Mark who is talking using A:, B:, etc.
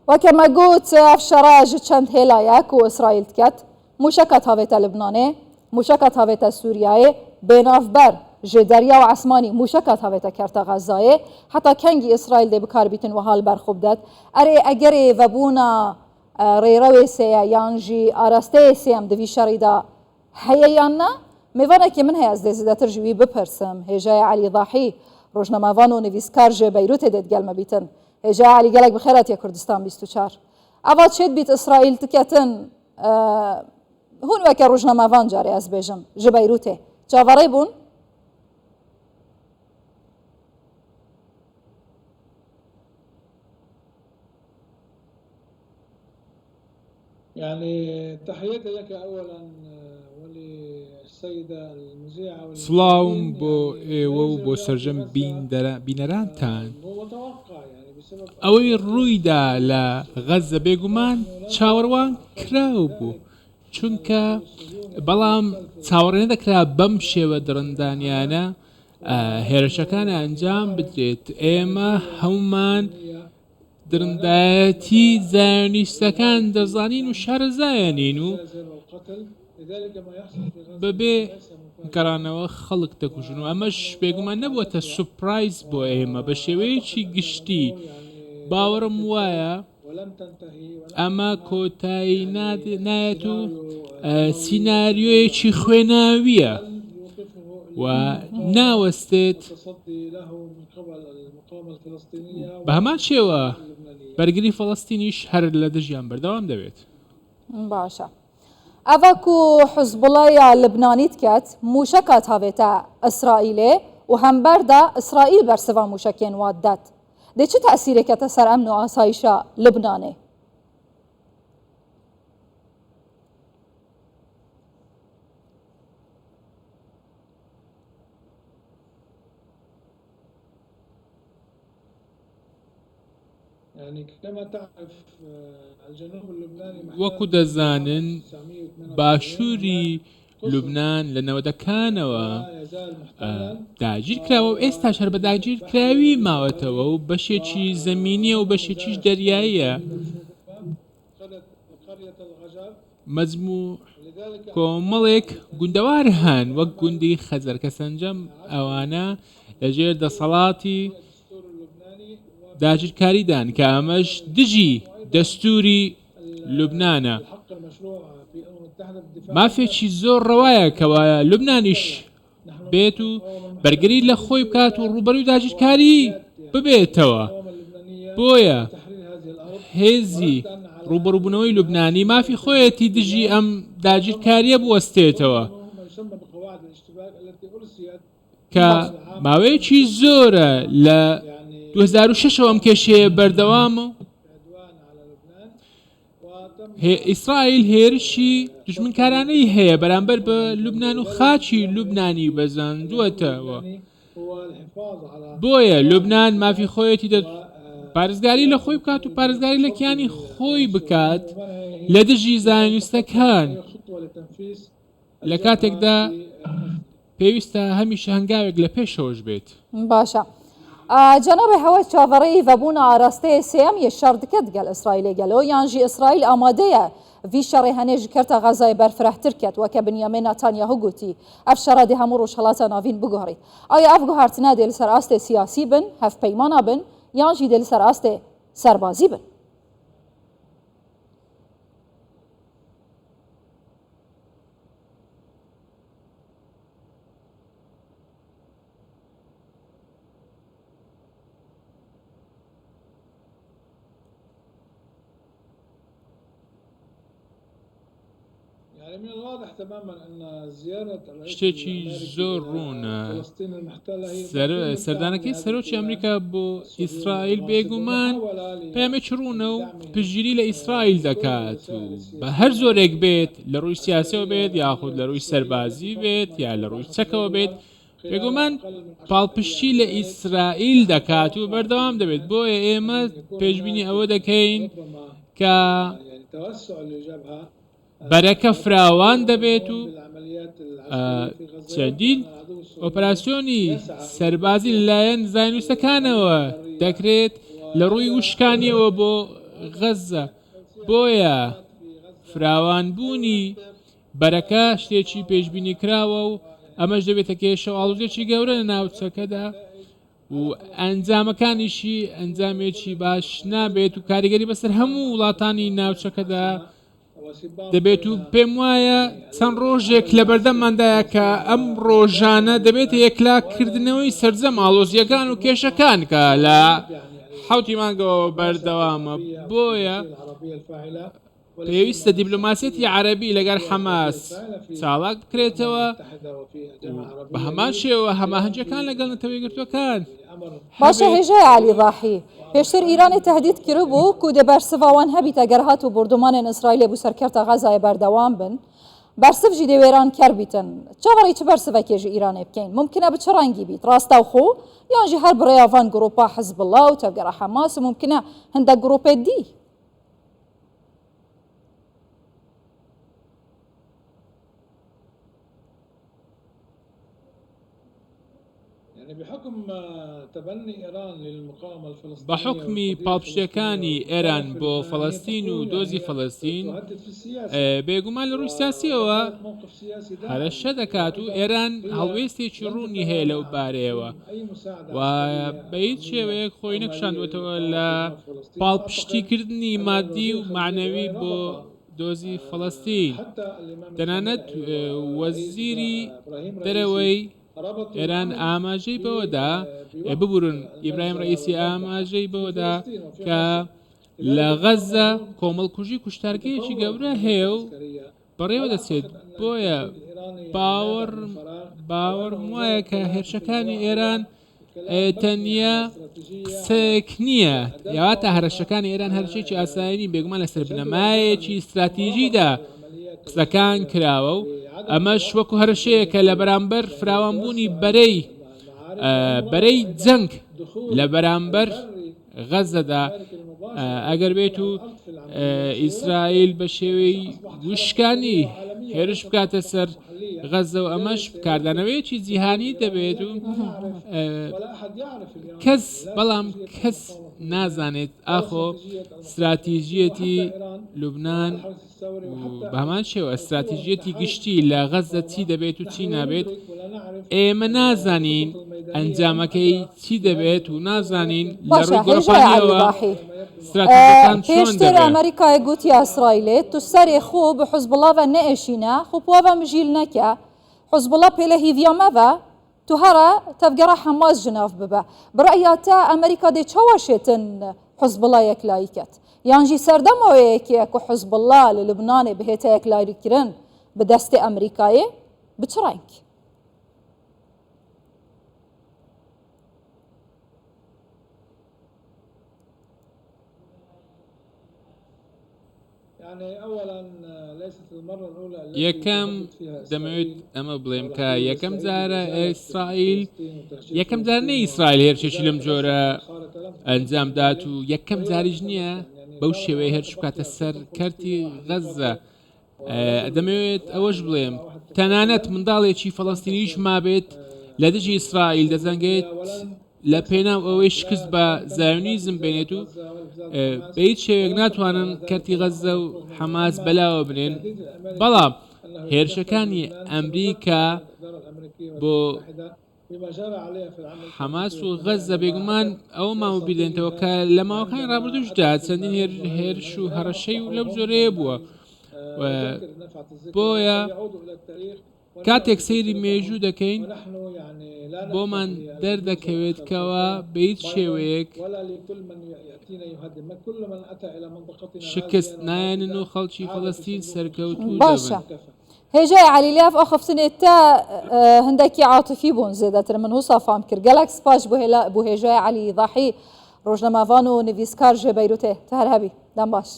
A: وكما قلت أفشراج چند هلايك وإسرائيل تكت مشكت هاويتا لبناني مشكت هاويتا سورياي بيناف بر جدريا وعسماني مشكت هاويتا كرتا غزاي حتى كنجي إسرائيل دي بكار بيتن وهال برخوب داد أري أجري وبونا ريروي سيا يانجي أرستي سيام دوي شريدا هيانا ميوانا كي من هي از دزيدا ترجوي بپرسم هجاي علي ضاحي روجنا مافانو نويسكار جي بيروت ديت قال ما بيتن هجاي علي قالك بخيرات يا كردستان 24 أفاد شد بيت إسرائيل تكتن هون وكا روجنا مافان جاري از بيجم جي بيروتي جاواري بون
B: يعني تحياتي لك أولا وللسيدة المذيعة
C: سڵاوم بۆ ئێوە و بۆ سەرجەم بینەرانتان ئەوەی ڕوویدا لە غەزە بێگومان چاوەڕوان کراو بوو چونکە بەڵام چاوەڕێ نەدەکرا بەم شێوە درڕندانیانە هێرشەکان ئەنجام بدرێت ئێمە هەمومان درندایەتی زایۆنیستەکان دەزانین و شارەزایەنین و بەبێ گەڕانەوە خەڵک دەکوژن و ئەمەش بێگومان نەبووەتە سوپرایز بۆ ئێمە بە شێوەیەکی گشتی باوەڕم وایە ئەمە کۆتایی نایەت و سیناریۆیەکی خوێناویە و ناوەستێت بە هەمان شێوە بەرگری فەڵەستینیش هەر لە دژیان بەردەوام دەوێت.
A: باشە ئەڤەکو حزبوڵای لبنانی تکات موشەکات هاوێتە ئەسرائیلێ و هەمبەردا ئیسرائیل بەرسەوا موشەکێن وات دات دێ چ تەئسیرێکەتە سەر ئەمن و ئاسایشە لبنانێ؟
C: وەکو دەزانن باشووری لوبنان لە نەوەدەکانەوە داگیر کراوە و ئێستاش هەر بە داگیرکراوی ماوەتەوە و بەشێکی زەمینیە و بەشێکیش دەریاییە مەجموع کۆمەڵێک گوندەوار هەن وەک گوندی خەزەر کە سەنجەم ئەوانە لەژێر دەسەڵاتی داگیرکاریدان کە ئەمەش دژی دەستوری لوبنانە مافێکی زۆر ڕەوایە کەوایە لوبنانیش بێت و بەرگری لە خۆی بکات و ڕوبەروی داگیرکاری ببێتەوە بۆیە هێزی ڕوبەڕووبوونەوەی لوبنانی مافی خۆیەتی دژی ئەم داگیرکاریە بوەستێتەوە کە ماوەیەکی زۆرە لە 2006 ئەم کێشەیە بەردەوامە ئیسرائیل هێرشی دژمنکارانەی هەیە بەرامبەر بە لوبنان و خاچی لوبنانی بەزاندووەتەوە بۆیە لوبنان مافی خۆیەتی پارێزگاری لە خۆی بکات و پارێزگاری لە کیانی خۆی بکات لە دژی زایۆنیستەکان لە کاتێکدا پێویستە هەمیشە هەنگاوێک لە پێشەوەش بێت.
A: باشە جناب هوا چاوەڕێی وەبوونا ئاراستەیە سێم یە شەڕ دکە دگەل ئیسرائیلێ گەلەوە یانژی ئیسرائیل ئامادەیە ڤی شەڕی هەنێژی کەرتە غەزای بەرفرەحتر کەت وەکە بنیامین نەتانیاهو گوتی ئەف شەڕە دێ هەموو ڕۆژهەڵاتە ناوین بگۆڕی ئایا ئەف گوهارتنە دێ لەسەر ئاستێ سیاسی بن هەفپەیمانە بن یانژی دێ لەسەر ئاستێ سەربازی بن؟
C: شتێکی زۆر ڕوونە سەردانەکەی سەرۆکی ئەمریکا بۆ ئیسرائیل بێگومان پەیامێکی ڕوونە و پشتگیری لە ئیسرائیل دەکات و بە هەر زۆرێک بێت لە ڕووی سیاسیەوە بێت یاخود لە ڕووی سەربازی بێت یا لە ڕووی چەکەوە بێت بێگومان پاڵپشتی لە ئیسرائیل دەکات و بەردەوام دەبێت بۆیە ئێمە پێشبینی ئەوە دەکەین کە بەرەکە فراوان دەبێت و چەندین ئۆپەراسیۆنی سەربازی لەلایەن زایۆنیستەکانەوە دەکرێت لە ڕووی وشکانیەوە بۆ غەزە بۆیە فراوانبوونی بەرەکە شتێکی پێشبینی کراوە و ئەمەش دەبێتە کێشە ئاڵوزێکی گەورە لە ناوچەکەدا و ئەنجامەکانیشی ئەنجامێکی باش نابێت و کاریگەری بەسەر هەموو وڵاتانی ناوچەکەدا دەبێت و پێم وایە چەند ڕۆژێک لە بەردەمماندایە کە ئەم ڕۆژانە دەبێت یەکلاکردنەوەی سەرجەم ئاڵۆزیەکان و کێشەکان کە لە حوتی مانگەوە بەردەوامە بۆیە پێویستە دیبلۆماسیەتی عەرەبی لەگەڵ حەماس چاڵاک بکرێتەوە بە هەمان شێوە هەماهەنگیەکان لەگەڵ نەتەوە یەکگرتووەکان.
A: باشە هێژای علی ڕاحی پێشتر ئیرانی تهدید کردبوو کو دە بەرسڤاوان هەبیتە گەر هات و بردومانێن ئیسرائیل بۆ سەرکەوتە غەزایە بەردەوام بن بەرسڤژی دەوێران کەر بیتن چاوەڕی چ بەرسڤەکێژی ئیرانێ بکەین ممکنە بچ ڕەنگی بیت ڕاستەوخۆ یانژی هەر بڕێاڤان گروپا حزب الله و تەڤگەرە حەماس و ممکنە هەندە گروپێ دی.
C: بەحکمی پاڵپشتەکانی ئێران بۆ فەڵەستین و دۆزی فەڵەستین بێگومان لە ڕووی سیاسیەوە هەرەشە دەکات و ئێران هەڵوێستێکی ڕوونی هەیە لەو بارەیەوە و بە هیچ شێوەیەک خۆی نەکشاندوێتەوە لە پاڵپشتیکردنی مادی و معنەوی بۆ دۆزی فەڵەستین. تەنانەت وەزیری دەرەوەی ئێران ئاماژەی بەوەدا ببورن ئیبراهیم ڕئیسی ئاماژەی بەوەدا کە لە غەزە کۆمەڵکوژی کوشتارگەیەکی گەورە هەیە و بەڕێوە دەچێت بۆیە باوەڕم وایە کە هێرشەکانی ئێران تەنیا قسەیەک نییە یاواتە هەرشەکانی ئێران هەرچێکی ئاسایی بێگومان لەسەر بنەمایەکی استراتیژیدا قسەکان کراوە و ئەمەش وەکو هەرشەیەکە لە بەرامبەر فراوانبوونی بەرەی جەنگ لە بەرامبەر غەزەدا ئەگەر بێت و ئیسرائیل بە شێوەی وشکانی هێرش بکاتە سەر غەزە و ئەمەش کاردانەوەیەکی جیهانی دەبێت و بەڵام کەس نازانێت ئاخۆ استراتیژیەتی لوبنان بە هەمان شێوە استراتیژیەتی گشتی لە غەزە چی دەبێت و چی نابێت ئێمە نازانین ئەنجامەکەی چی دەبێت و نازانین لە ڕووی گۆڕپانیەوە استراتیژیەکان چۆن
A: پێشتر ئەمریکای گوتی ئیسرائیلێت تو سەرێ خۆ بە حزبڵاڤە نەئێشینە خوپوەڤە مژیل نەکە حزبڵا پێلە هیڤیامەڤە تو هەرە تەڤگەرە حەماس ژناف ببە برایاتە ئەمریکا دێ چاوەشێتن حزبڵا یەکلاییکەت یانژی سەردەمەوەیەکێ کو حزبڵا لە لوبنانێ بهێتە یەکلاییکردن بە دەستی ئەمریکایێ بچ ڕەنگ.
C: یەکەم دەمەوێت ئەمە بڵێم کە یەکەم جارە ئیسرائیل یەکەم جار نە ئیسرائیل هێرشێکی لەم جۆرە ئەنجام دات و یەکەم جاریش نییە بەو شێوەیە هێرش بکاتە سەر کەرتی غەزە. دەمەوێت ئەوەش بڵێم تەنانەت منداڵێکی فەڵەستینیش مابێت لە دژی ئیسرائیل دەزەنگێت لە پێناو ئەوەی شکست بە زایۆنیزم بێنێت و بە هیچ شێوێک ناتوانن کەرتی غەزە و حەماس بەلاوە بنێن بەڵام هێرشەکانی ئەمریکا بۆ حەماس و غەزە بێگومان ئەوە ماوە بیدێنێتەوە کە لە ماوەکانی ڕابردوشدا چەندین هێرش و هەڕەشەی و لەو زۆرەیە بووە بۆیە کاتێک سەیری مێژوو دەکەین بۆمان دەردەکەوێت کەوە بە هیچ شێوەیەک شکست نایەنن و خەڵکی فەڵەستین سەرکەوتوو
A: باشە. هێژای عەلیلاف ئەو خەفتنێت تا هەندێکی عاتفی بوون زێدەتر من وسافام کرد گەلک سپاش بۆ هێژای عەلی ضاحی ڕۆژنەماڤان و نویسکار ژێ بەیروتێ تا هەر هەبی دەم باش.